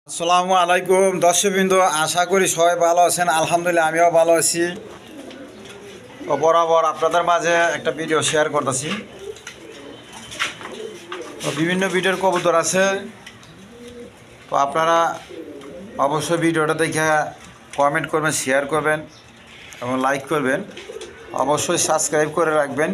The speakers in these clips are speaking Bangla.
আসসালামু আলাইকুম দর্শকবৃন্দ, আশা করি সবাই ভালো আছেন। আলহামদুলিল্লাহ আমিও ভালো আছি। তো বরাবর আপনাদের মাঝে একটা ভিডিও শেয়ার করতেছি। তো বিভিন্ন ভিডিওর কবুতর আছে, তো আপনারা অবশ্যই ভিডিওটা দেখে কমেন্ট করবেন, শেয়ার করবেন এবং লাইক করবেন। অবশ্যই সাবস্ক্রাইব করে রাখবেন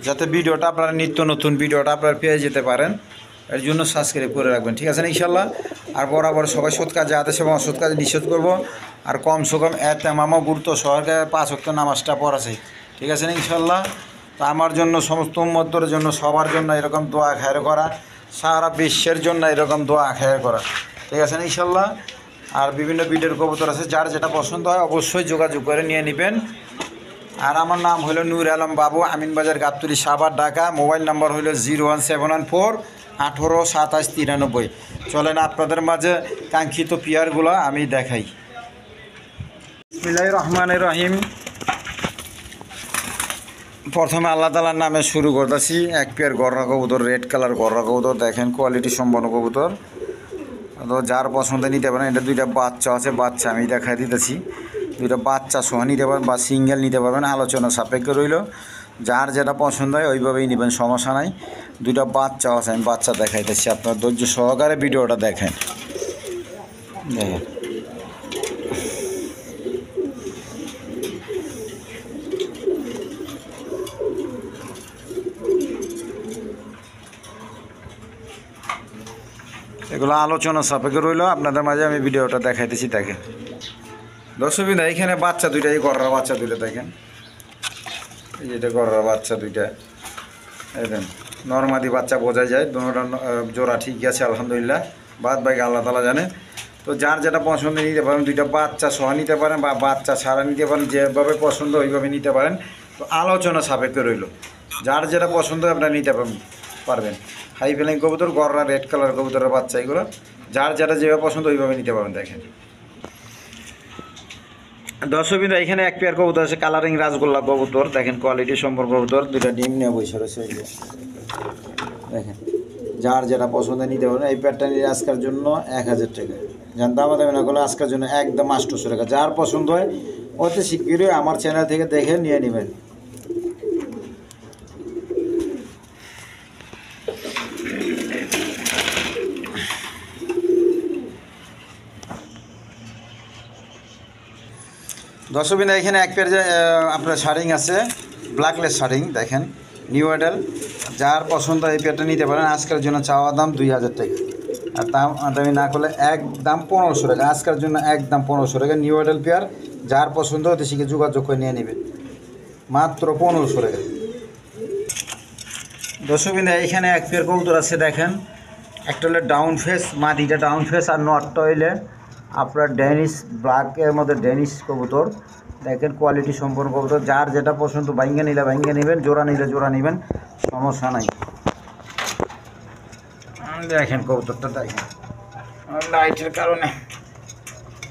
যাতে ভিডিওটা আপনারা নিত্য নতুন ভিডিওটা আপনারা পেয়ে যেতে পারেন। এর জন্য সাবস্ক্রাইব করে রাখবেন, ঠিক আছে না ইনশাল্লাহ। আর বরাবর সবাই সৎ কাজে আদেশ এবং অসৎ কাজে নিষেধ করবো। আর কমসে কম এতেমামও গুরুত্ব সহকারে 5 ওয়াক্ত নামাজটা পড়াছে, ঠিক আছে না ইনশাল্লাহ। তো আমার জন্য, সমস্ত উম্মতের জন্য, সবার জন্য এরকম দোয়া খায়ের করা, সারা বিশ্বের জন্য এরকম দোয়া খায়ের করা, ঠিক আছে না ইনশাল্লাহ। আর বিভিন্ন ভিডিওর কবুতর আছে, যার যেটা পছন্দ হয় অবশ্যই যোগাযোগ করে নিয়ে নেবেন। আর আমার নাম হলো নূর আলম বাবু, আমিনবাজার, গাবতলী, সাভার, ঢাকা। মোবাইল নাম্বার হলো 01714 18 27 93। চলেন আপনাদের মাঝে কাঙ্ক্ষিত পেয়ারগুলো আমি দেখাই। বিসমিল্লাহির রহমানির রহিম। প্রথমে আল্লাহ তাআলার নামে শুরু করতেছি। এক পেয়ার গররা কবুতর, রেড কালার গররা কবুতর, দেখেন কোয়ালিটি সম্পন্ন কবুতর। তো যার পছন্দ নিতে পারেন। এটা দুইটা বাচ্চা আছে, বাচ্চা আমি দেখাই দিতেছি। দুইটা বাচ্চা সহ নিতে পারেন বা সিঙ্গেল নিতে পারবেন, আলোচনা সাপেক্ষে রইল। যার যেটা পছন্দ হয় ওইভাবেই নেবেন, সমস্যা নাই। দুইটা বাচ্চা আছে, আমি বাচ্চা দেখাইতেছি, আপনার ধৈর্য সহকারে ভিডিওটা দেখেন। দেখেন এগুলো আলোচনা সাপেক্ষে রইল, আপনাদের মাঝে আমি ভিডিওটা দেখাইতেছি। দেখেন দর্শকবৃন্দ, এইখানে বাচ্চা দুইটা, এই গররা বাচ্চা দুইটা দেখেন। এই যেটা গররা বাচ্চা দুইটা, দেখেন নরমাদি বাচ্চা বোঝা যায়। দুটোটা জোড়া ঠিক আছে আলহামদুলিল্লাহ, বাদ বাকি আল্লাহ তাআলা জানে। তো যার যেটা পছন্দ নিতে পারেন, দুইটা বাচ্চা সহ নিতে পারেন বা বাচ্চা ছাড়া নিতে পারেন, যেভাবে পছন্দ ওইভাবে নিতে পারেন। তো আলোচনা সাপেক্ষে রইল, যার যেটা পছন্দ আপনারা নিতে পারবেন। হাই ফেলিং কবুতর, গররা, রেড কালার কবুতরের বাচ্চা, এগুলো যার যেটা যেভাবে পছন্দ ওইভাবে নিতে পারেন। দেখেন দর্শকবৃন্দ, এখানে এক পেয়ার কবুতর আছে, কালারিং রাজগোল্লা কবুতর। দেখেন কোয়ালিটি সম্পর্ক কবুতর, দুইটা ডিম নিয়ে বসে রয়েছে। দেখেন যার যেটা পছন্দ নিতে পারেন। এই পেয়ারটা নিয়ে আজকের জন্য 1000 টাকা, জানতে আমাদের না করলে আজকের জন্য একদম 800 টাকা। যার পছন্দ হয় অতি শীঘ্রই আমার চ্যানেল থেকে দেখে নিয়ে নেবেন। দর্শকবৃন্দ, এখানে এক পেয়ার যে আপনার শাড়িং আছে, ব্ল্যাকলেস শাড়িং, দেখেন নিউ মডেল। যার পছন্দ এই পেয়ারটা নিতে পারেন। আজকের জন্য চাওয়া দাম 2000 টাকা, আর দামি না করলে একদম 1500 টাকা। আজকের জন্য একদম 1500 টাকা, নিউ মডেল পেয়ার। যার পছন্দ হতে শিখে যোগাযোগ করে নিয়ে নেবেন, মাত্র 1500 টাকা। দর্শকবৃন্দ, এখানে এক পেয়ার কবুতর আছে, দেখেন একটা হলো ডাউন ফেস, মাদিটা ডাউন ফেস, আর নটটা হইলে আপনার ড্যানিশ ব্ল্যাকের মধ্যে ড্যানিশ কবুতর। দেখেন কোয়ালিটি সম্পন্ন কবুতর, যার যেটা পছন্দ ভাঙ্গে নিলে ভাঙ্গে নেবেন, জোড়া নিলে জোড়া নেবেন, সমস্যা নাই। দেখেন কবুতরটা, দেখেন লাইটের কারণে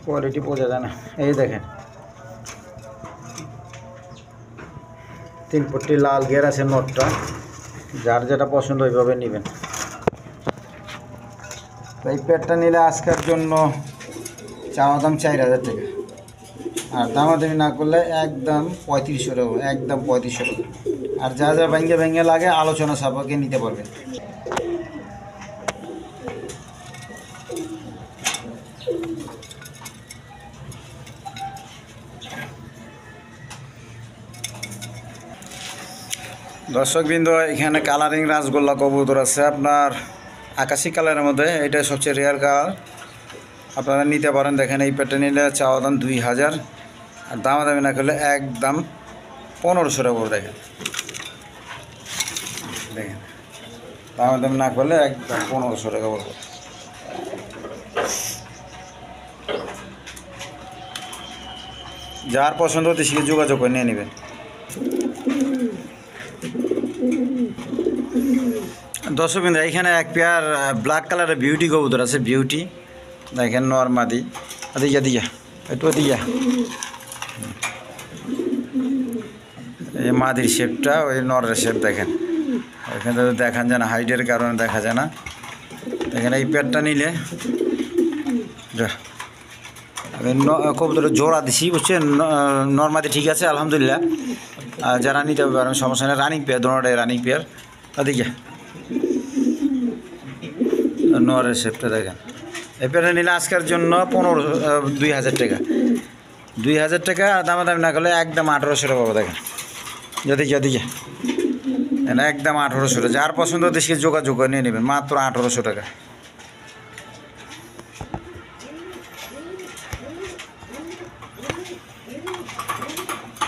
কোয়ালিটি বোঝা যায় না। এই দেখেন 3 পট্টি লাল ঘের আছে নটটা, যার যেটা পছন্দ ওইভাবে নেবেন। এই পেয়ারটা নিলে আজকের জন্য চাওয়া দাম 4000 টাকা, আর দামাদামি না করলে একদম 3500 টাকা, একদম 3500 টাকা। আর যা যা ভেঙে ভেঙে লাগে আলোচনা সাপেক্ষে নিতে পারবেন। দর্শকবৃন্দ, এখানে কালারিং রাজগোল্লা কবুতর আছে আপনার আকাশি কালারের মধ্যে, এটা সবচেয়ে রেয়ার কালার, আপনারা নিতে পারেন। দেখেন এই পেটে নিলে চাওয়া দাম 2000, আর দামাদামি না করলে একদম 1500 টাকা করে। দেখেন দেখেন দামাদামি না করলে একদম 1500 টাকা পড়বে। যার পছন্দ হতে শিখে যোগাযোগ করে নিয়ে নেবেন। দর্শকবৃন্দ, এখানে এক পেয়ার ব্ল্যাক কালারের বিউটি কবুতর আছে, বিউটি। দেখেন নরমাদি, দিয়া দিয়া একটু দিয়া, এই মাদির শেপটা, ওই নরের শেপ। দেখেন এখানে দেখান যায় না, হাইটের কারণে দেখা যায় না। দেখেন এই পেয়ারটা নিলে আমি কবুতরের জোড়া দিছি বুঝছেন, নর্মাদি ঠিক আছে আলহামদুলিল্লাহ। যারা নিতে পারেন সমস্যা নেই, রানিং পেয়ার, দোনোটাই রানিং পেয়ার। ওদিকে নরের শেপটা দেখেন। এই পেয়ারটা নিলে আজকের জন্য 2000 টাকা, 2000 টাকা। দামাদামি না করলে একদম 1800 টাকা পাবো। দেখেন যদি একদম 1800 টাকা। যার পছন্দ দেশকে যোগাযোগ করে নিয়ে নেবেন, মাত্র 1800 টাকা।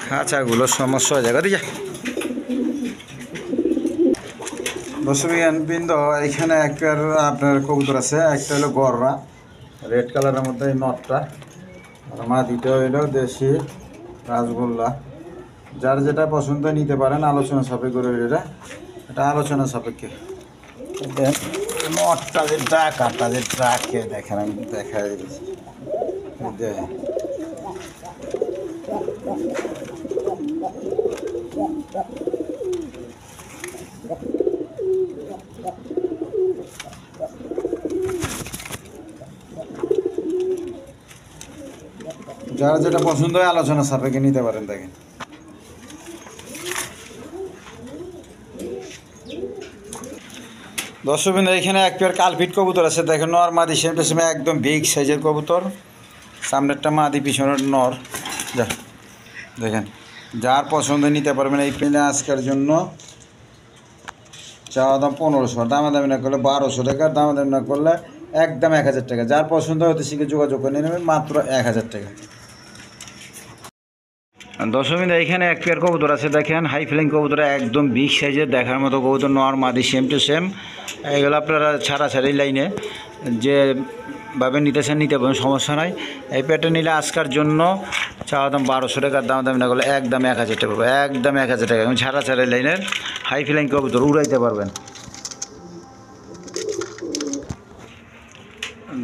খাঁচাগুলো সমস্যা হয়ে যাবে। দিকে দর্শকবৃন্দ, এখানে একটা আপনার কবুতর আছে, একটা হলো গররা রেড কালারের মধ্যে নটটা, আর মাদিটা হইলো দেশি রাসগোল্লা। যার যেটা পছন্দ নিতে পারেন, আলোচনা সাপেক্ষে করে। এটা আলোচনা সাপেক্ষে। নটটা যে ট্রাক, আটটা যে ট্রাকে দেখেন, আমি দেখা দিচ্ছি। যারা যেটা পছন্দ হয় আলোচনা সাপেক্ষে নিতে পারেন। দেখেন দর্শকবৃন্দ, এখানে এক পেয়ার কালপিট কবুতর আছে। দেখেন নর মাদি সেম একদম বিগ সাইজের কবুতর। সামনেরটা মাদি, পিছনের নর। দেখেন যার পছন্দ নিতে পারবেন। এই পেলে আজকের জন্য চাওয়া দাম 1500, দামাদামি না করলে 1200 টাকা, দামাদামি না করলে একদম 1000 টাকা। যার পছন্দ হতে শিখে যোগাযোগ করে নিয়ে নেবেন, মাত্র 1000 টাকা। দর্শকবৃন্দ, এখানে এক পেয়ার কবুতর আছে। দেখেন হাই ফ্লাইং কবুতর, একদম বিগ সাইজের দেখার মতো কবুতর। নর মাদি সেম টু সেম। এগুলো আপনারা ছাড়াছাড়ি লাইনে যেভাবে নিতেছেন নিতে পারেন, সমস্যা নাই। এই পেয়ারটা নিলে আজকের জন্য চাওয়া দাম 1200 টাকার, দামি না করলে একদম 1000 টাকা পাবো, একদম 1000 টাকা। এবং ছাড়াছাড়ি লাইনের হাই ফ্লাইং কবুতর উড়াইতে পারবেন।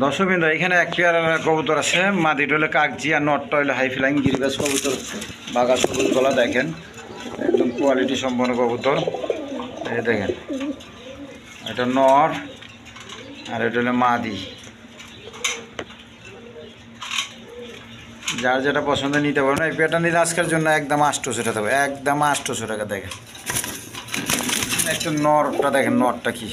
দর্শকবৃন্দ, এখানে এক পেয়ার কবুতর আছে। মাদিটা হলে কাকজি, আর নটটা হলে হাই ফ্লাইং গিরিবাস কবুতর, বাঘা সবুজ গলা। দেখেন একদম কোয়ালিটি সম্পন্ন কবুতর। এই দেখেন, এটা নর আর এটা হলো মাদি। যার যেটা পছন্দ নিতে পারবেন। এই পেয়ারটা নিলে আজকের জন্য একদম 800 টাকা দেবে, একদম 800 টাকা। দেখেন একটা নরটা, দেখেন নরটা কি।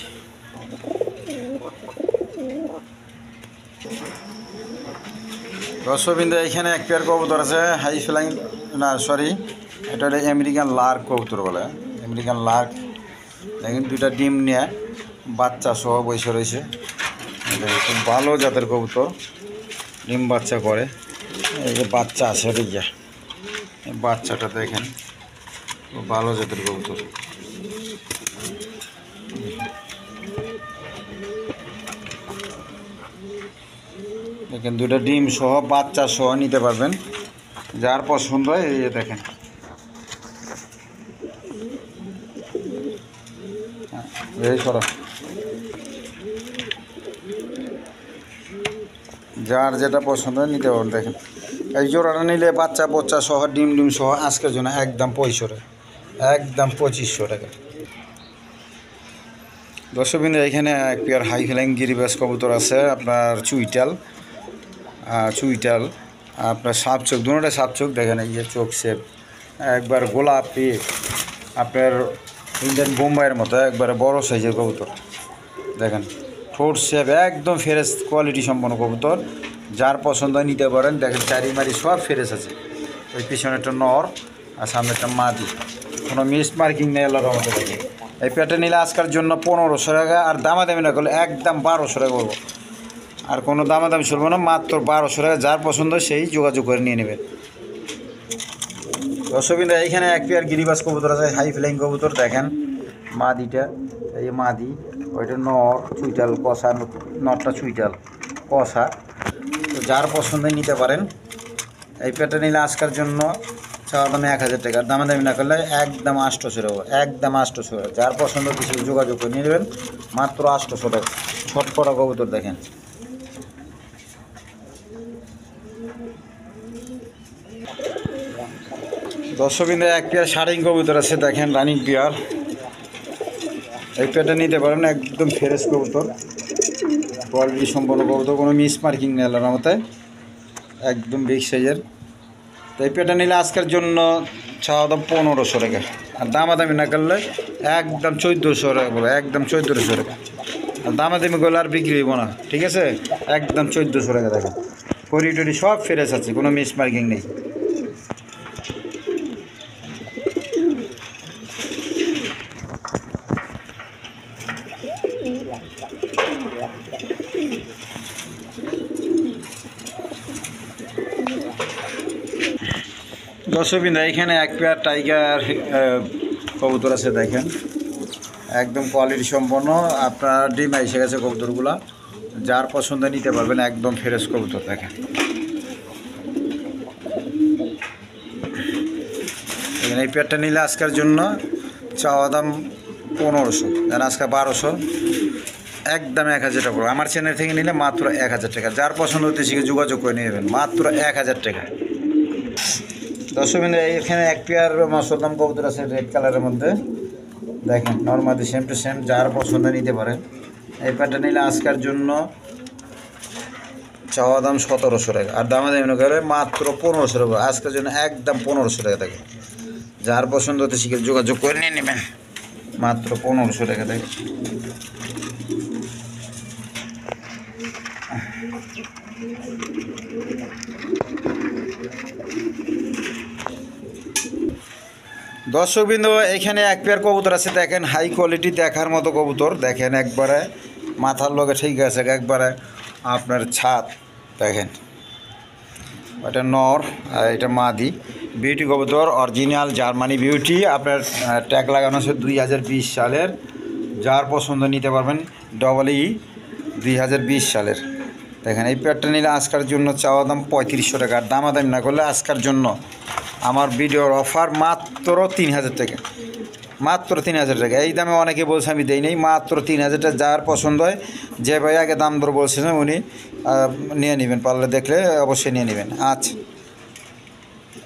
দর্শকবৃন্দ, এখানে এক পেয়ার কবুতর আছে হাই ফ্লাইং, না সরি, এটা হলো আমেরিকান লার্ক কবুতর বলে। আমেরিকান লার্ক দেখেন, দুইটা ডিম নিয়ে বাচ্চা সহ বসে রয়েছে। খুব ভালো জাতের কবুতর, ডিম বাচ্চা করে। এই যে বাচ্চা আছে, বাচ্চাটা দেখেন, খুব ভালো জাতের কবুতর। দেখেন দুটো ডিম সহ বাচ্চা সহ নিতে পারবেন, যার পছন্দ হয়। এই দেখেন এই সরা, যার যেটা পছন্দ হয় নিতে পারবেন। দেখেন এই জোড়াটা নিলে বাচ্চা সহ ডিম সহ আজকের জন্য একদম 2500, একদম 2500 টাকা। দর্শকবৃন্দ, এখানে এক পেয়ার হাই ফ্লাইং গিরিবাস কবুতর আছে আপনার চুইটাল, আপনার সাপ চোখ, দুটোটা সাপ চোখ। দেখেন এই যে চোখ শেপ একবার গোলাপি, আপনার ইন্ডিয়ান বোম্বাইয়ের মতো একবারে বড় সাইজের কবুতর। দেখেন ঠোঁট শেপ একদম ফ্রেশ কোয়ালিটি সম্পন্ন কবুতর। যার পছন্দ নিতে পারেন। দেখেন চারিমারি সব ফ্রেশ আছে। ওই পিছনে একটা নর আর সামনে একটা মাদি, কোনো মিস মার্কিং নেই আল্লাহর রহমতে। দেখেন এই পেয়ারটা নিলে আজকের জন্য 1500 টাকা, আর দামাদামি না করলে একদম 1200 টাকা বলবো। আর কোনো দামাদামি চলবো না, মাত্র 1200 টাকা। যার পছন্দ সেই যোগাযোগ করে নিয়ে নেবেন। দর্শকবৃন্দ, এইখানে এক পেয়ার গিরিবাস কবুতর আছে, হাই ফ্লাইং কবুতর। দেখেন মাদিটা, এই মাদি, ওইটা নর চুইটাল কষা, নরটা চুইটাল কষা। তো যার পছন্দ নিতে পারেন। এই পেয়ারটা নিলে আজকের জন্য চাওয়া দামে 1000 টাকা, দামাদামি না করলে একদম 800 টাকা, একদম 800 টাকা। যার পছন্দ কিছু যোগাযোগ করে নিয়ে নেবেন, মাত্র 800 টাকা। ছটপটা কবুতর দেখেন। দর্শকবৃন্দ, এক পেয়ার শাড়িং কবুতর আছে। দেখেন রানিং পেয়ার, এই পেয়ারটা নিতে পারেন, একদম ফ্রেশ কবুতর। কোয়ালিটি সম্পন্ন কবুতর, কোনো মিস মার্কিং নেই আল্লাহর রহমতে, একদম বিগ সাইজের। তো এই পেটা নিলে আজকের জন্য চাওয়া দাম 1500 টাকা, আর দামাদামি না করলে একদম 1400 টাকা বলে, একদম 1400 টাকা। আর দামাদামি করলে আর বিক্রি হইব না, ঠিক আছে? একদম 1400 টাকা। দেখেন পরি টরি সব ফ্রেশ আছে, কোনো মিস মার্কিং নেই। দর্শকবৃন্দ, এখানে এক পেয়ার টাইগার কবুতর আছে, দেখেন একদম কোয়ালিটি সম্পন্ন। আপনার ডিম এসে গেছে কবুতরগুলা, যার পছন্দ নিতে পারবেন, একদম ফ্রেশ কবুতর। দেখেন এখানে এই পেয়ারটা নিলে আজকের জন্য চাওয়া দাম 1500, আর আজকে 1200, একদম 1000 টাকা। আমার চ্যানেল থেকে নিলে মাত্র 1000 টাকা। যার পছন্দ হতে শিখে যোগাযোগ করে নিয়ে যাবেন, মাত্র 1000 টাকা। দর্শকবৃন্দ, এখানে এক পেয়ার মসলদাম কবুতর আছে রেড কালারের মধ্যে, দেখেন নর্মালি সেম টু সেম, যার পছন্দ নিতে পারেন। এই পেয়ারটা নিলে আজকের জন্য চাওয়া দাম 1700 টাকা, আর দামাদামি করে মাত্র 1500 টাকা। আজকের জন্য একদম 1500 টাকা থাকে। যার পছন্দ হতে শিখে যোগাযোগ করে নিয়ে নেবেন, মাত্র 1500 টাকা থাকে। দর্শকবৃন্দ, এখানে এক পেয়ার কবুতর আছে, দেখেন হাই কোয়ালিটি, দেখার মতো কবুতর। দেখেন একবারে মাথার লগে ঠিক আছে, একবারে আপনার ছাদ। দেখেন এটা নর আর এটা মাদি, বিউটি কবুতর, অরিজিনাল জার্মানি বিউটি। আপনার ট্যাগ লাগানো আছে 2020 সালের। যার পছন্দ নিতে পারবেন, EE 2020 সালের। দেখেন এই পেয়ারটা নিলে আজকের জন্য চাওয়া দাম 3500 টাকা, আর দামাদামি না করলে আজকের জন্য আমার ভিডিওর অফার মাত্র 3000 টাকা, মাত্র 3000 টাকা। এই দামে অনেকে বলছে আমি দেই নেই, মাত্র 3000 টাকা। যার পছন্দ হয়, যে ভাই আগে দাম দর বলছেন উনি নিয়ে নেবেন, পারলে দেখলে অবশ্যই নিয়ে নেবেন। আচ্ছা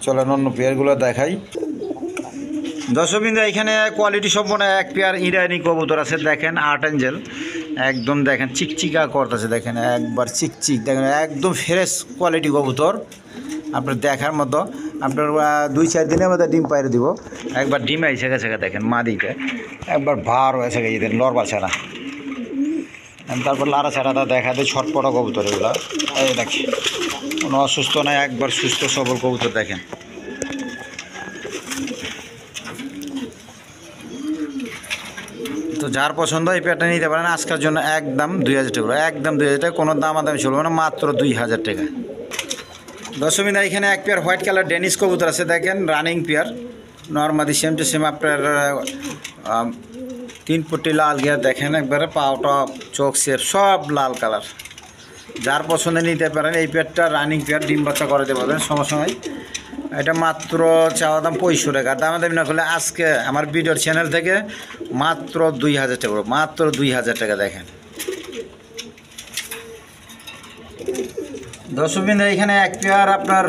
চলেন অন্য পেয়ারগুলো দেখাই। দর্শকবৃন্দ, এখানে কোয়ালিটি সম্পন্ন এক পেয়ার ইরানি কবুতর আছে, দেখেন আর্ট অ্যাঞ্জেল, একদম দেখেন চিকচিকা করতেছে, দেখেন একবার চিকচিক, দেখেন একদম ফ্রেশ কোয়ালিটি কবুতর, আপনার দেখার মতো। আপনার 2-4 দিনের মধ্যে ডিম পাইরে দিব। একবার ডিম এসে গেছে, দেখেন মাদিটা একবার ভার হয়েছে গেছে, লড়বা ছাড়া। তারপর লাড়া ছাড়াটা দেখা দেয়, ছটপটা কবুতর এগুলো। এই দেখেন কোনো অসুস্থ নয়, একবার সুস্থ সবল কবুতর। দেখেন তো যার পছন্দ এই পেয়ারটা নিতে পারেন আজকের জন্য একদম 2000 টাকা, একদম 2000 টাকা, কোনো দামাদামি চলবে না, মাত্র 2000 টাকা। দর্শকবৃন্দ, এখানে এক পেয়ার হোয়াইট কালার ডেনিশ কবুতর আছে, দেখেন running pair, normally same to same. আপনার 3 পট্টি লাল গিয়ার, দেখেন একবারে পাওটা চোখ শেপ সব লাল কালার। যার পছন্দ নিতে পারেন এই পেয়ারটা, রানিং পেয়ার, ডিম বাচ্চা করাতে পারবেন সময়। এটা মাত্র চাওয়া দাম 500 টাকা, দামাদামি না করলে আজকে আমার ভিডিওর চ্যানেল থেকে মাত্র 2000 টাকা, মাত্র 2000 টাকা। দেখেন দর্শকবৃন্দ, এখানে এক পেয়ার আপনার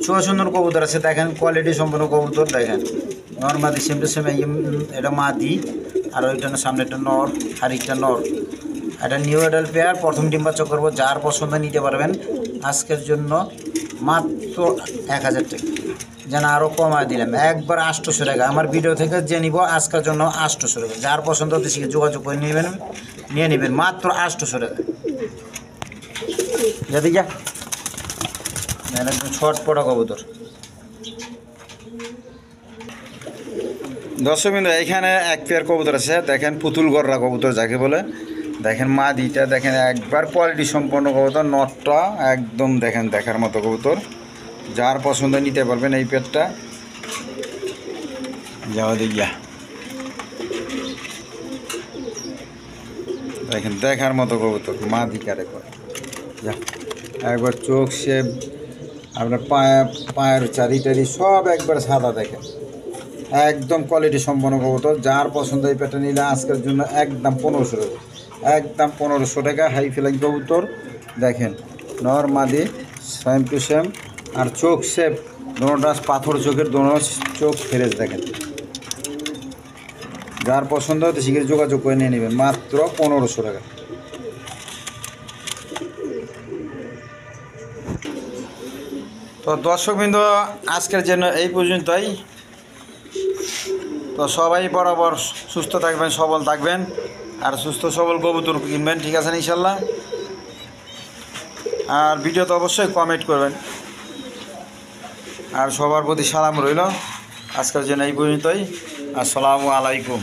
চুয়া সুন্দর কবুতর আছে, দেখেন কোয়ালিটি সম্পন্ন কবুতর। দেখেন নর্মালি সেম টু সেম, এটা মাদি, আর ওইটা সামনে একটা নর, আর একটা নর। এটা নিউ এডাল পেয়ার, প্রথম ডিম বাচ্চা করবো। যার পছন্দ নিতে পারবেন আজকের জন্য মাত্র 1000 টাকা, যেন আরও কমায় দিলাম, একবার 800 টাকা। আমার ভিডিও থেকে যে নিব আজকের জন্য 800 টাকা। যার পছন্দ হতে শিখে যোগাযোগ করে নিয়ে নেবেন, মাত্র 800 টাকা। যদি যা একদম ছটপটা কবুতর। দর্শকবৃন্দ, এখানে এক পেয়ার কবুতর আছে, দেখেন পুতুল গররা কবুতর যাকে বলে। দেখেন মাদিটা, দেখেন একবার কোয়ালিটি সম্পন্ন কবুতর, নটটা একদম দেখেন দেখার মতো কবুতর। যার পছন্দ নিতে পারবেন এই পেয়ারটা। যাওয়া দিয়া দেখেন দেখার মতো কবুতর, মাদি কারে করে। যা একবার চোখ শেপ, আপনার পায়ের চারি সব একবার সাদা, দেখেন একদম কোয়ালিটি সম্পন্ন কবুতর। যার পছন্দ এই পেয়ারটা নিলে আজকের জন্য একদম 1500 টাকা, একদম 1500 টাকা। হাই ফ্লাইং কবুতর, দেখেন নর মাদি সেম টু সেম, আর চোখ শেপ দোনোটা পাথর চোখের, দোনো চোখ ফ্রেশ। দেখেন যার পছন্দ হতে শিখে যোগাযোগ করে নিয়ে নেবেন, মাত্র 1500 টাকা। তো দর্শকবৃন্দ আজকের জন্য এই পর্যন্তই। তো সবাই বরাবর সুস্থ থাকবেন, সবল থাকবেন, আর সুস্থ সবল কবুতর কিনবেন, ঠিক আছে ইনশাল্লাহ। আর ভিডিওতে অবশ্যই কমেন্ট করবেন। আর সবার প্রতি সালাম রইল। আজকের জন্য এই পর্যন্তই। আসসালামু আলাইকুম।